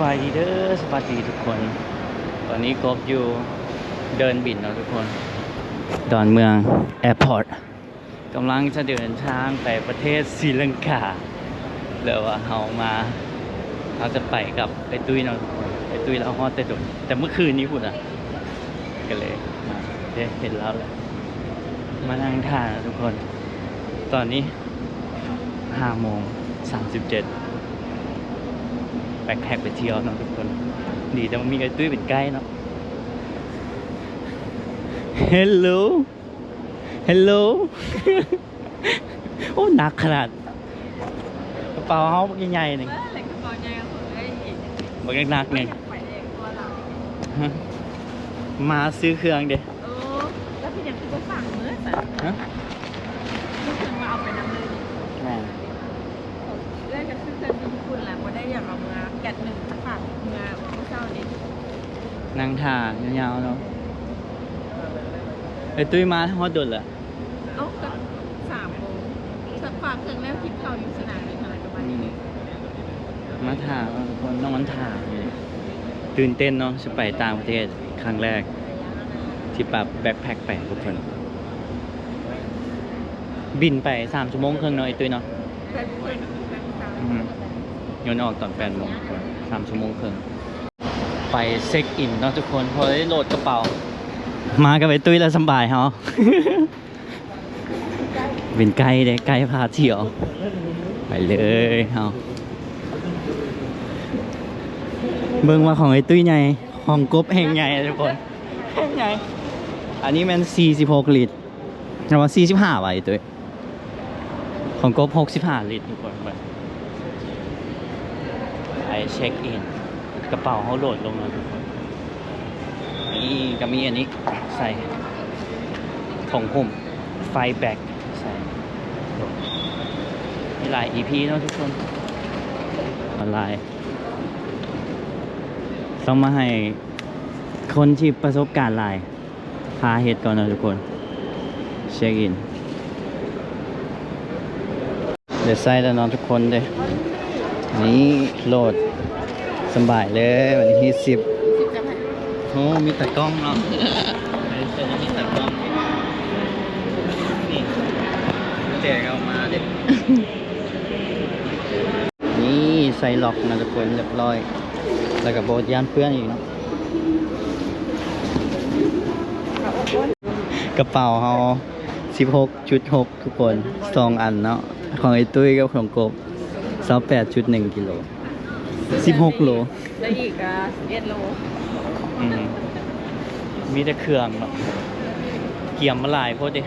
บายดีเด้อสวัสดีทุกคน ตอนนี้กบอยู่เดินบินเนาะทุกคน ดอนเมืองแอร์พอร์ตกำลังจะเดินทางไปประเทศศรีลังกาแล้วว่าเราจะไปกับไอ้ตุ้ยเนาะทุกคนไอ้ตุ้ยเราฮอดแต่เมื่อคืนนี้พูดอ่ะก็เลยมาเห็นแล้วแหละมานั่งทานนะทุกคน ตอนนี้5:37แบ็คแพ็คไปเที่ยวเนาะทุกคนดีแต่มันมีไอ้ตุ้ยเป็นใกล้เนาะ Hello Hello โอ้หนักขนาดกระเป๋าเขาบักใหญ่ๆหนึ่งบักหนักๆหนึ่งมาซื้อเครื่องเด้แล้วพี่ยังคือฝั่งมือแต่ก็คือมาเอาไปน้ำเลยแม่เรื่องกับซื้อเครื่องบินญี่ปุ่นแหละว่าได้อย่างเอาเงาแกะหนึ่งฝากเงาผู้เช่านี่นั่งท่ายาวๆเนาะไอ้ตุ้ยมาฮอดดุลเหรอเอ้าก็3 โมงสักฝากเครื่องแล้วคิดเขาอยู่สนามเลยอะไรประมาณนี้เลยมาท่าคนน้องมันท่าตื่นเต้นเนาะจะไปต่างประเทศครั้งแรกที่ปรับแบ็คแพ็คไปทุกคนบินไป3 ชั่วโมงครึ่งเนาะไอ้ตุ้ยเนาะยนออกตอน8 โมง3 ชั่วโมงครึ่งไปเช็คอินเนาะทุกคนพอได้โหลดกระเป๋ามากับไอ้ตุ้ยแล้วสบายเฮา เป็นไกด์เด้ไกด์พาเที่ยวไปเลยเฮาเบิ่งว่าของไอ้ตุ้ยใหญ่ของกบแห่งใหญ่ทุกคนแห่งใหญ่อันนี้มัน46 ลิตรแต่ว่า45ว่ะไอ้ตุ้ยของกบ65 ลิตรทุกคนไปเช็คอินกระเป๋าเขาโหลดลงแล้วทุกคนนี่ก็มีอันนี้ใส่ถุงหุ้มไฟแบ็กใส่มีหลาย EP เนาะทุกคนออนไลน์ต้องมาให้คนที่ประสบการณ์หลายพาเฮ็ดก่อนนะทุกคนเช็คอินเดี๋ยวใส่แล้วนอนทุกคนเด้นี่โหลดสบายเลยวันที่10โอ้มีแต่กล้องเนาะมีแต่กล้องนี่แจกเอามาเด็กนี่ใส่ล็อกนะทุกคนเรียบร้อยแล้วก็โบดยานเปื้อนอีกเนาะกระเป๋าเขา16.6ทุกคน2 อันเนาะของไอ้ตุ้ยกับของกบ28.1 กิโล16 โลได้อีก11 โลมีแต่เครื่องเนาะเกี่ยมมาหลายโพดดิ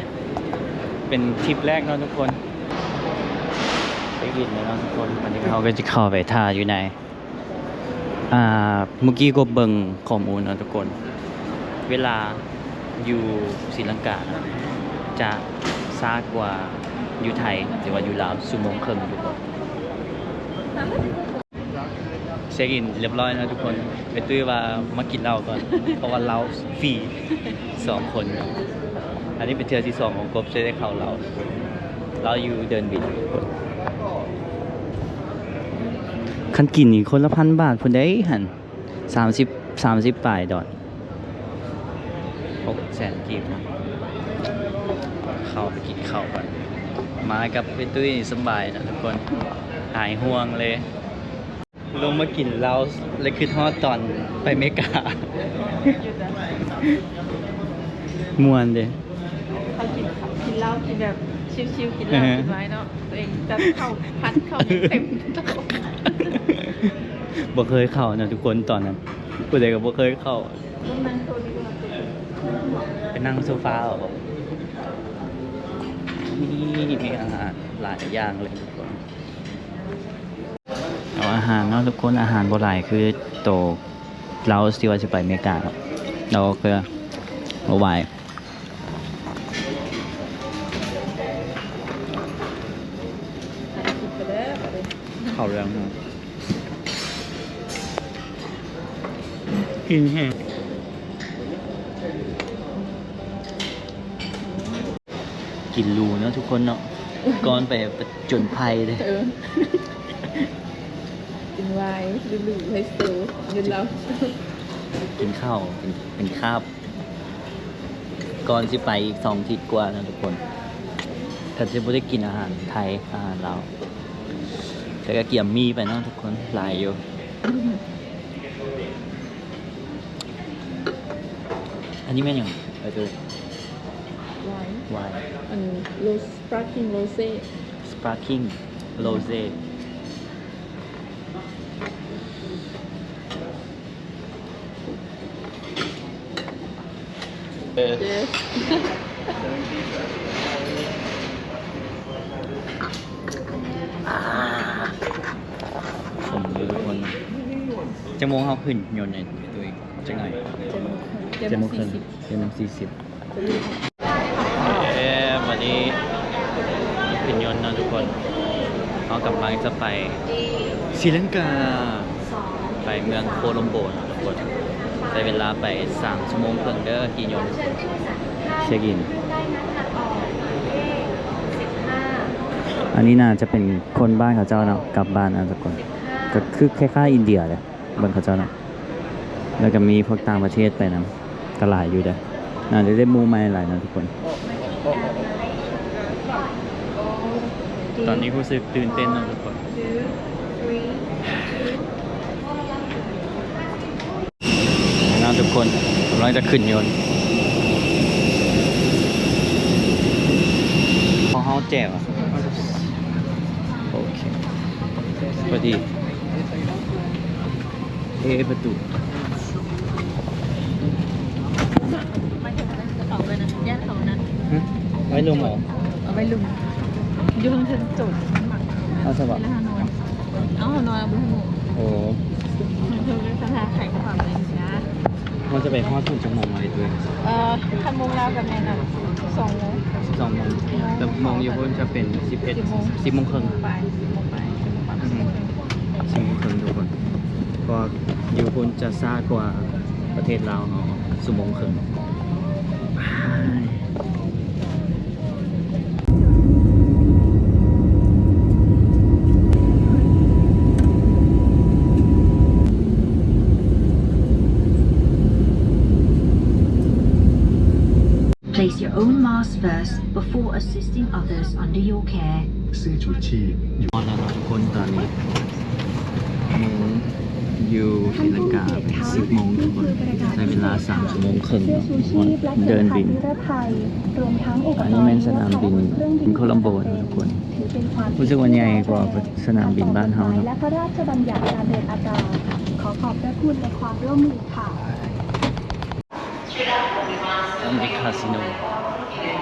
เป็นทริปแรกเนาะทุกคนไปกินเลยเนาะทุกคนวันนี้เขาก็จะเข้าไปท่าอยู่ในเมื่อกี้ก็เบิ่งข้อมูลเนาะทุกคนเวลาอยู่ศรีลังกาจะช้ากว่าอยู่ไทยหรือว่าอยู่ลาวชั่วโมงครึ่งทุกคนเช็คอินเรียบร้อยนะทุกคนไปตุ้ยว่ามากินเหล้าก่อนเพราะว่าเราฟรี2 คนอันนี้เป็นเทือที่2ของกบจะได้เข้าเราอยู่เดินบินทุกคนคันกินนี่คนละ1,000 บาทพุ่นได้หัน30 ปลายดอล600,000 กีบนะเข้าไปกินข้าวกันมากับไปตุ้ยสบายนะทุกคนหายห่วงเลยลงมากินเราเลยคือทอดตอนไปเมกา มวนเด้เขากินเหล้ากินแบบชิวๆกินเหล้ากินไว้เนาะตัวเองจะเข้าพัดเข้าเต็มบ่เคยเข้านะทุกคนตอนนั้นผู้ใดก็บ่เคยเข้าไปนั่งโซฟาเหรอนี่มีอาหารหลายอย่างเลยทุกคนเอาอาหารเนาะทุกคนอาหารโบราณคือโตเราสิว่าจะไปอเมริกาเราก็คือเอาไว้เข้าเรื่องกินแห้งกินรูเนาะทุกคนเนาะก่อนไปจนภัยเลย ก กินไวน์หรูๆไฮโซยืนเรา กินข้าวเป็นคาบก่อนสิไปอีก2 ทิศกว่านะทุกคนถ้าจะไม่ได้กินอาหารไทยอาหารลาวแต่ก็เกี่ยมมีไปเนาะทุกคนหลายอยู่ อันนี้แม่นยังดู ไวน์ วาย อันโรสสปาร์กิ้งโรเซ่ sparkling rose เจส ผมดูทุกคนจะมองเขาขึ้นยนต์ในตัวเองจะไง เจ็ดโมง ครึ่ง 40 7:40วันนี้ขึ้นยนต์นะทุกคนเขากำลังจะไปศรีลังกา ไปเมืองโคลัมโบนะทุกคนใช้เวลาไป3 ชั่วโมงครึ่งเด้อกี่ยนต์เช็คอิน อันนี้น่าจะเป็นคนบ้านเขาเจ้าเนาะกลับบ้านนะทุกคนก็คือคล้ายๆอินเดียเลยบ้านเขาเจ้าเนาะแล้วก็มีพวกต่างประเทศไปนะก็หลายอยู่เด้อน่าจะได้มูมาหลายนะทุกคน ตอนนี้รู้สึกตื่นเต้นนะทุกคนนะทุกคนกำลังจะขึ้นยนต์พอเขาแจวอะโอเคพอดีประตู ไม่ถึงนั้นกระเป๋าเลยนะย่านเขานั้น ไว้ลงหมอ เอาไว้ลุมอยู่ข้างเทิงโจทย์หมัก เอาสบับ แล้วฮานอยเอาฮานอยเอาบุ้งหมู โอ้ เทิงเป็นสถานไข่กระเป๋าเลยนะ มันจะไปฮอดถึงชั่วโมงอะไรตัวเอง คันโมงแล้วกับแม่น่ะ2 โมง 12 โมงแต่โมงอยู่พุ่นจะเป็น11 10 โมงครึ่ง ไป10 โมงไป10 โมงไป 10 โมงครึ่งทุกคนเพราะอยู่พุ่นจะซ่ากว่าประเทศลาวเนาะ10 โมงครึ่ง Place your own mask first before assisting others under your care. เสื้อชูชีพอยู่ นอนแล้วเนาะทุกคนตอนนี้โมงอยู่ศรีลังกา10 โมงทุกคนใช้เวลา3 ชั่วโมงครึ่งเนาะทุกคนเดินบิน อันนี้แม่นสนามบินโคลัมโบนะทุกคนรู้สึกว่าใหญ่กว่าสนามบินบ้านเฮาเนาะ และพระราชบัญญัติการเดินอากาศ ขอขอบพระคุณในความร่วมมือค่ะ อันนี้คาสิโน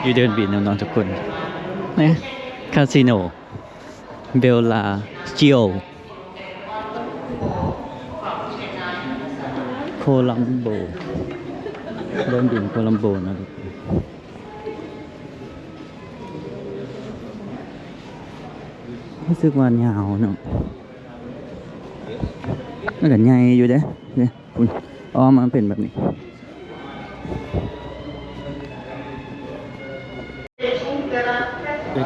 อยู่เดินบินน้องๆทุกคนนะคาสิโนเบลลาจิโอโคลัมโบเดินบินโคลัมโบนะทุกคนรู้สึกว่ายาวเนาะมันก็ใหญ่อยู่เด้เนี่ยคุณมันเป็นแบบนี้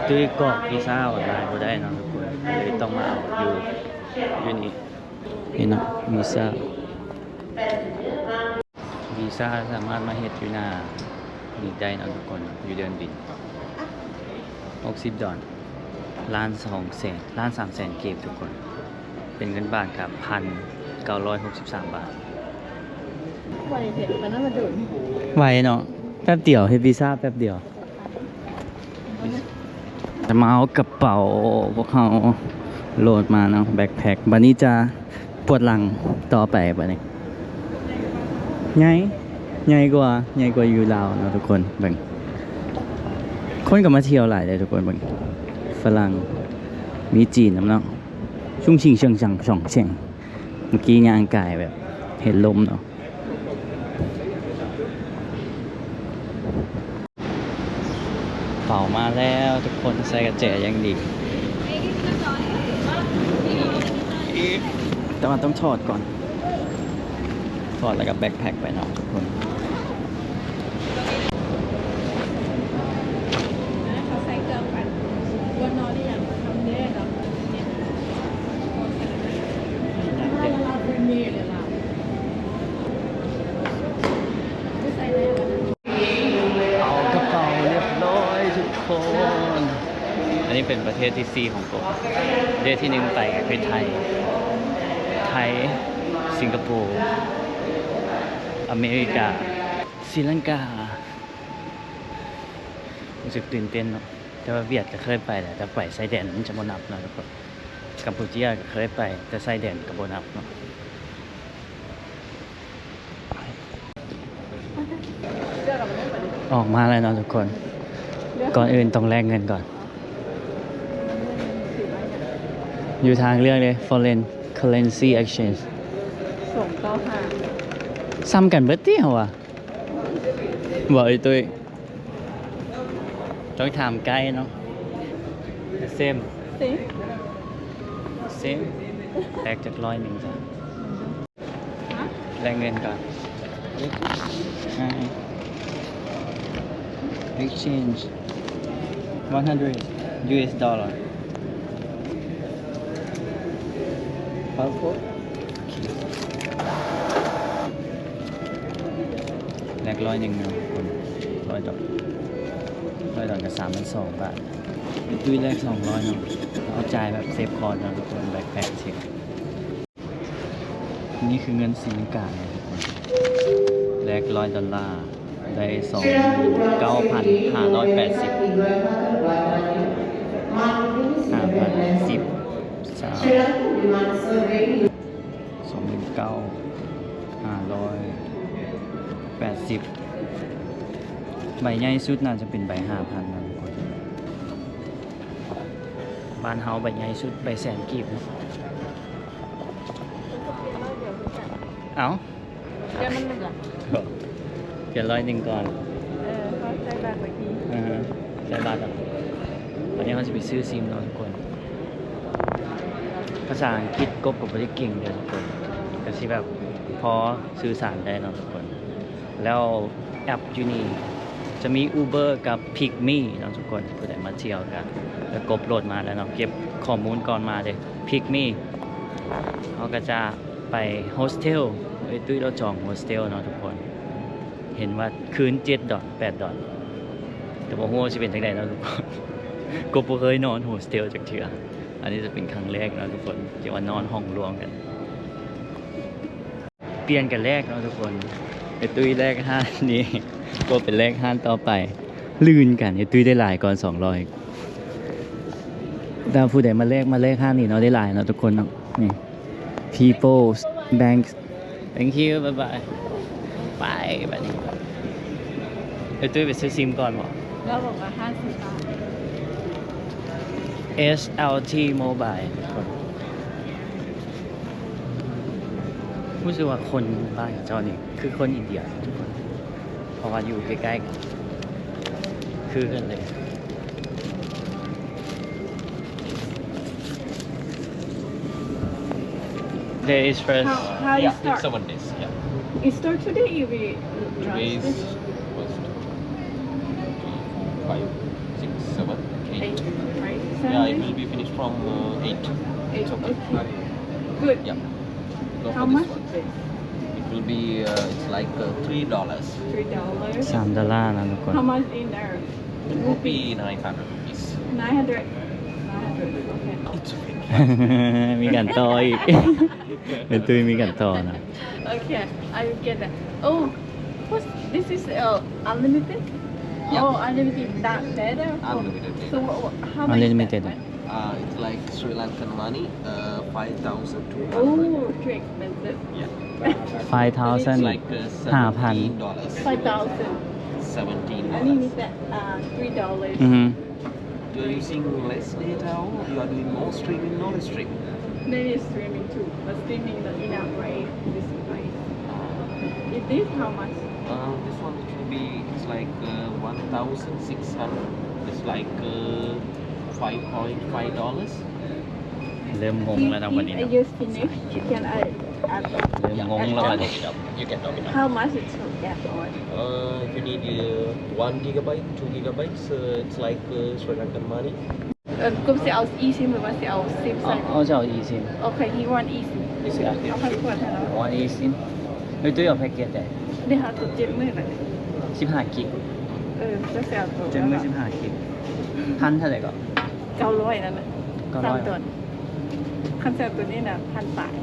ตุ้ยกรอกวีซ่าออนไลน์ก็ได้เนาะทุกคนเลยต้องมาเอาอยู่นี่เนาะวีซ่าสามารถมาเฮ็ดอยู่หน้านี่ได้เนาะทุกคนอยู่เดินบิน$60 1,200,000 1,300,000 เก็บทุกคน เป็นเงินบาทครับ1,963 บาท ไวเถอะมันน่ามาดูด ไวเนาะแป๊บเดียวเฮ็ดวีซ่าแป๊บเดียวจะมาเอากระเป๋าพวกเขาโหลดมาเนาะแบ็คแพ็คบัดนี้จะปวดหลังต่อไปบัดนี้ใหญ่กว่าอยู่ลาวเนาะทุกคนเบิ่งคนก็มาเที่ยวหลายเลยทุกคนเบิ่งฝรั่งมีจีนนำเนาะชุ่งชิงเชิงชังช่องเชิงเมื่อกี้ย่างกายแบบเห็นลมเนาะเป่ามาแล้วทุกคนใส่กระแจยังดีแต่มันต้องถอดก่อนถอดแล้วก็แบ็คแพ็คไปเนาะทุกคน เขาใส่เกลือไปบนนอนได้อย่างทำเนื้อเนาะ เป็นประเทศที่4ของผมประเทศที่1ไปก็คือไทย สิงคโปร์ อเมริกาศรีลังการู้สึกตื่นเต้นเนาะแต่ว่าเวียดก็เคยไปแหละแต่ไปไซแดนมันจะบ่นับเนาะทุกคนกัมพูชาก็เคยไปแต่ไซแดนก็บ่นับเนาะออกมาแล้วเนาะทุกคน ก่อนอื่นต้องแลกเงินก่อน อยู่ทางเลือกเลย foreign currency exchange ส่งเข้าหา ซ้ำกันเบิดเตี้ยวอ่ะบอกไอ้ตุ้ยต้องถามไกด์เนาะเซม สิ เซมแลกจาก100จ้ะ ฮะ แลกเงินก่อน exchange 100 US dollar passport แลก100นะคน100 ดอกกับ32,000 บาทตุ้ยแลก200เนาะเอาจ่ายแบบเซฟคอร์ดเนาะทุกคนแบกแพคเช็คนี่คือเงินศรีลังกาเนี่ยทุกคนแลก$100ได้ 29,580 ใบใหญ่สุดน่าจะเป็นใบ 5,000 นะทุกคนบ้านเฮาใบใหญ่สุดใบแสนกีบนะเอ้า เดี๋ยวมันเหลือ เขียน100ก่อน เขาใช้แบบเมื่อกี้ ใช้บาทอ่ะวันนี้เขาจะไปซื้อซิมเนาะทุกคน ภาษาอังกฤษกบกับไม่ได้เก่งเลยทุกคนก็สิแบบพอสื่อสารได้เนาะทุกคน แล้วแอปยูนี่จะมี Uber กับ Pigme เนาะทุกคนผู้ใดมาเที่ยวกันแล้วกบโหลดมาแล้วเนาะเก็บข้อมูลก่อนมาเลย Pigme เขาก็จะไปโฮสเทลไอ้ตุ้ยเราจองโฮสเทลเนาะทุกคน เห็นว่าคืน$7 $8แต่บอกว่าจะเป็นจังไดเนาะทุกคน กบบ่เคยนอนโฮสเทลจักเทื่ออันนี้จะเป็นครั้งแรกเนาะทุกคนที่ว่านอนห้องรวมกัน เปลี่ยนกันแรกเนาะทุกคนไอ้ตุ้ยแรกห้านนี้ก็เป็นแรกห้านต่อไปลื่นกันไอ้ตุ้ยได้หลายก่อน200แต่ผู้ใดมาแรกห้านนี้เนาะได้หลายเนาะทุกคนเนาะนี่ People's Bank thank you bye bye ไปแบบนี้ไอ้ตุ้ยไปซื้อซิมก่อนบ่ แล้วบอกว่า50 บาท SLT Mobile รู้สึกว่าคนบ้านเจ้านี่คือคนอินเดียทุกคนเพราะว่าอยู่ใกล้ๆกันคือกันเลย There is first How you Yeah, start? it's 7 days. Yeah. You start today, you will Today's drive first 5, 6, 7, 8. 8, right? Yeah, it Sunday? will be finished from 8. 8, okay. okay. Good. Yeah. Go How for much this one. is it? It will be it's like $3. $3. $3นะทุกคน How much in there? It will be 900 rupees. 900. 900. Okay. It's okay. มีการต่ออีก เป็นตุ้ยมีการต่อนะ Okay, I will get that. Oh, what's this is unlimited? Yeah. Oh, unlimited. That better? Unlimited data. So how much? Unlimited. Is that? It's like Sri Lankan money, 5,200. Oh, too expensive. Yeah. 5,000 It's like $17. 5,000. 17. I need that $3. อือฮึ You're using less data or you are doing more streaming, not streaming? Maybe streaming too, but streaming not enough, right? This price. Is this how much? This one it will be, it's like 1,600. It's like $5.5. เริ่มงงแล้วนะวันนี้ If นะ I use finish, can I add? เริ่มงงแล้ววันนี้ You can top it up. How much it will get on? If you need 1 gigabyte, 2 gigabytes, it's like Sri Lankan money. กุมจะเอา eSIM หรือว่าจะเอา SIM ใส่ เอาจะเอา eSIM โอเค he want eSIM เอาไปกดให้เรา เอา eSIM เฮ้ยตุ้ยเอาแพ็กเกจได้ เดี๋ยวหาตัวเจ็ดมือหน่อย 15 กิก จะเสียตัว เจ็ดมื้อ15 กิกพันเท่าไหร่ก็ 900นั่นแหละ 900 3ตัวคันเซ็ปตัวนี้น่ะ1,000 บาท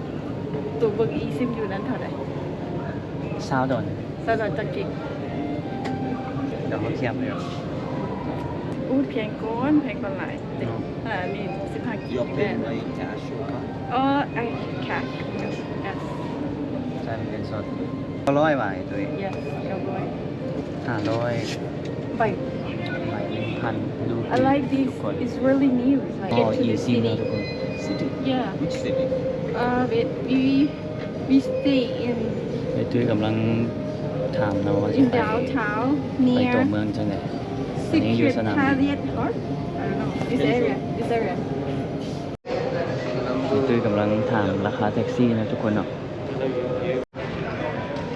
1,500 ตัวเบิ่งอีซิมอยู่นั้นเท่าไหร่ $20 สำหรับจักกิก เดี๋ยวเขาเทียบเลย อู้แพงก้อนหลายเด็กนี่15กิก Your แม่ pay by cash or card? ไอ้แคช yes ใช่เป็นสด900 บาทตัวเอง yes 900 500 ไป ใบ1,000ดู I like this ทุกคน it's really new it's like อ๋อ get to the easy นะ city ทุกคน City? yeah Which city? we stay in ไอ้ตุ้ยกำลังถามนะว่าจะ in ไป downtown ไป near ตัวเมืองจังไหนอันนี้อยู่สนามบิน Secretariat Court I don't know this area ไอ้ตุ้ยกำลังถามราคาแท็กซี่นะทุกคนเนาะ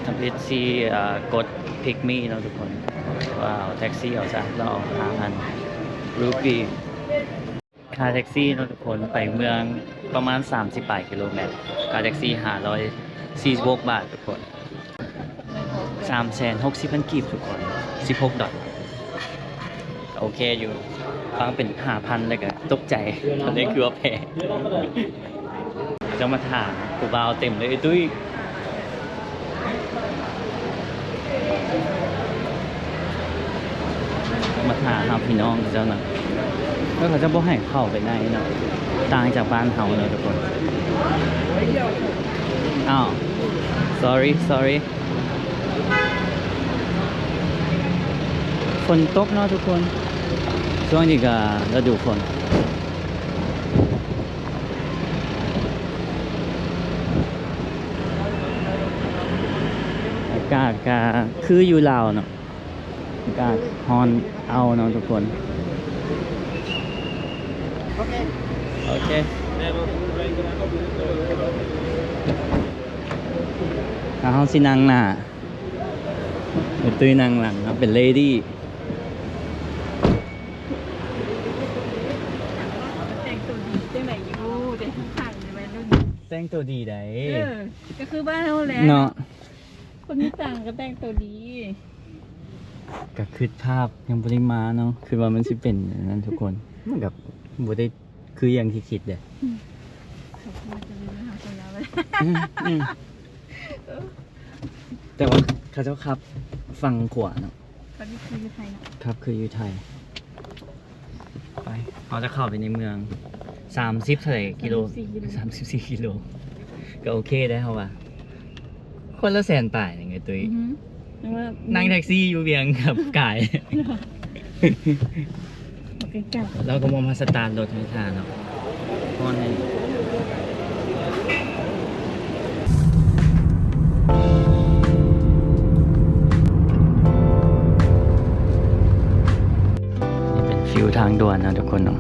ทำพิธีกดพิกมี่เนาะทุกคนว่าเอาแท็กซี่เอาซะแล้วเอา5,000 รูปีค่าแท็กซี่เนาะทุกคนไปเมืองประมาณ38 กิโลเมตรค่าแท็กซี่546 บาททุกคน360,000 กีบทุกคน$16โอเคอยู่ฟังเป็น 5,000 เลยก็ตกใจตอนนี้คือว่าแพงจะมาถามกูบาวเต็มเลยไอ้ตุ้ยมาถามหาพี่น้องเจ้านะแล้วเขาจะบ่ให้เข้าไปไหนเนาะต่างจากบ้านเฮาเนาะทุกคนอ้าว sorry ฝนตกเนาะทุกคนช่วงนี้ก็ฤดูฝนอากาศก็คืออยู่ลาวเนาะอากาศร้อนเอาเนาะทุกคนโอเคถ้าเฮาสินั่งหน้าเดี๋ยวตุ้ยนั่งหลังครับเป็นเลดี้ แต่งตัวดีจังไหนอยู่เด็กข้างๆเลยวัยรุ่น แต่งตัวดีได้ ก็คือบ้านเราแหละ เนาะ คนมีตังค์ก็แต่งตัวดี ก็คือภาพยังบ่ได้มาเนาะคือว่ามันสิเป็นอย่างนั้นทุกคนมันกับบ่ได้คืออย่างที่คิดเด้ เขาพูดจะเลยไม่หาตัวยาวเลย อืมแต่ว่าเขาเจ้าขับฟังขวาเนาะ ตอนนี้คืออยู่ไทยนะครับ คืออยู่ไทยไปเราจะเข้าไปในเมือง30เท่าไหร่กิโล34 กิโลก็โอเคได้เฮาว่าคนละแสนป่ายอย่างเงี้ยตุ้ยนั่งแท็กซี่อยู่เวียงกับกาย ใกล้ๆ เราก็มาสตาร์ทรถให้ทานเนาะพอนให้นี่เป็นฟิวทางด่วนนะทุกคนเนาะ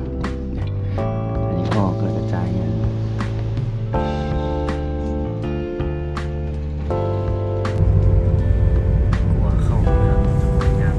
อันนี้พ่อก็กระจายเงินกลัวเข้าเมืองยาก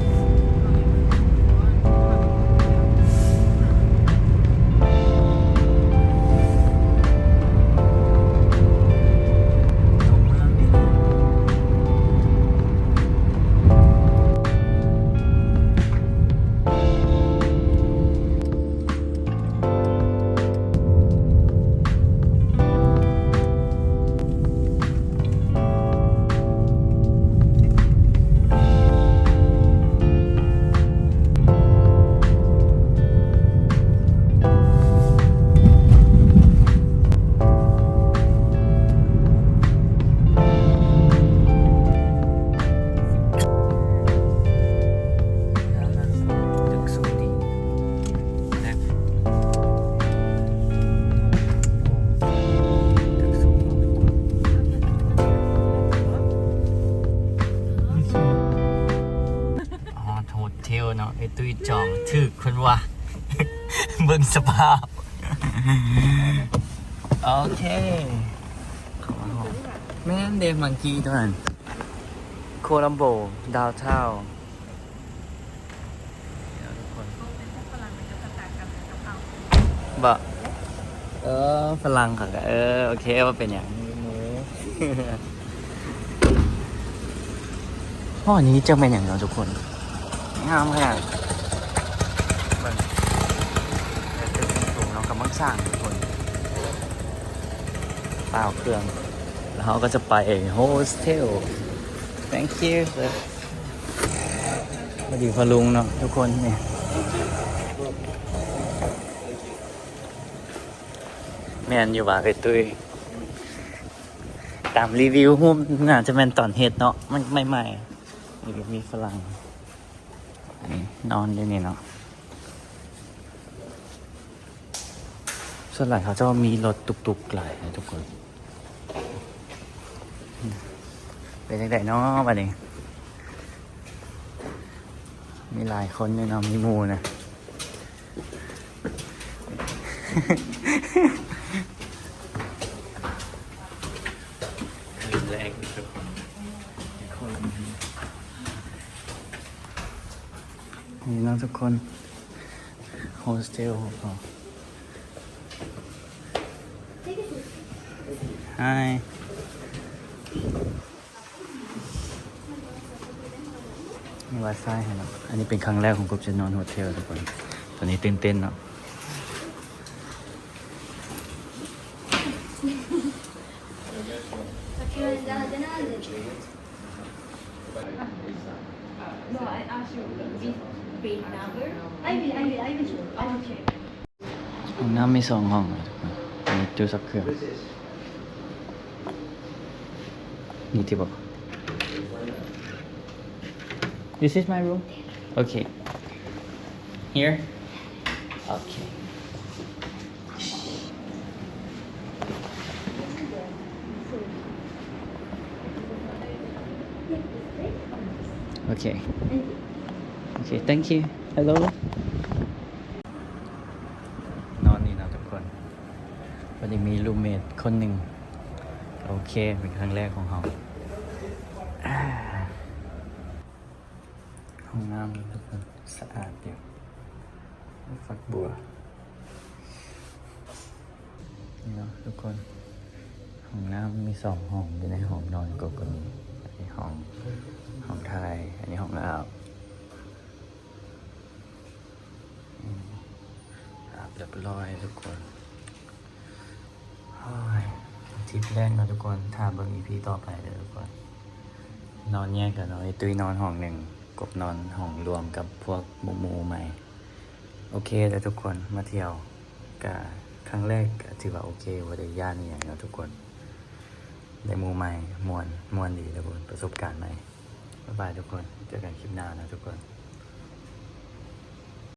เนาะไอ้ตุ้ยจองถึกคนว่า เบิ่งสภาพ โอเคแม่นเดมังกี้ตัวนั้นโคลัมโบดาวเท่าบ่ฝรั่งค่ะโอเคว่าเป็นอย่างนี้ห้อนี้จะเป็นอย่างเราทุกคนงามขนาด เบิ่งตึกสูงๆเนาะกำลังสร้างทุกคนเปล่าเครื่องแล้วเขาก็จะไปโฮสเทล thank you sir มาดีพอลุงเนาะทุกคนนี่แมนอยู่ว่าไอ้ตุ้ยตามรีวิวหุ้มน่าจะเป็นตอนเฮ็ดเนาะมันใหม่ๆนี่ก็มีฝรั่งนี่นอนด้วยนี่เนาะส่วนใหญ่เขาจะมีรถตุกๆหลายนะทุกคนเป็นยังไงเนาะบัดนี้มีหลายคนเนี่ยเนาะมีหมูนะแรงทุกคนนี่น้องทุกคนโฮสเทลของ Hi มี Wi-Fi ให้เนาะอันนี้เป็นครั้งแรกของกบจะนอนโฮเทลทุกคนตอนนี้ตื่นเต้นเนาะNo, I asked you this page number. I will check. ห้องน้ำมี2 ห้องนะทุกคนมีตู้ซักเครื่องนี่ที่บอก This is my room. Okay. Here. Okay. Okay. Okay. Thank you. Hello. นอนนี่นะทุกคนวันนี้มีรูมเมทคนหนึ่งโอเคเป็นครั้งแรกของเราห้องน้ำทุกคนสะอาดอยู่ฝักบัวนี่เนาะทุกคนห้องน้ำมี2 ห้องอยู่ในห้องนอนก็มีอันนี้ห้องไทยอันนี้ห้องอาบเรียบร้อยทุกคนทริปแรกเนาะทุกคนถ้าเบิ่ง EP ต่อไปเลยทุกคนนอนแยกกันเนาะไอ้ตุ้ยนอนห้องหนึ่งกบนอนห้องรวมกับพวกหมู่ใหม่โอเคแต่ทุกคนมาเที่ยวก็ครั้งแรกก็ถือว่าโอเคว่าได้ย่านนี่อย่างเนาะทุกคนได้หมู่ใหม่ม่วนดีทุกคนประสบการณ์ใหม่บ๊ายบายทุกคนเจอกันคลิปหน้านะทุกคน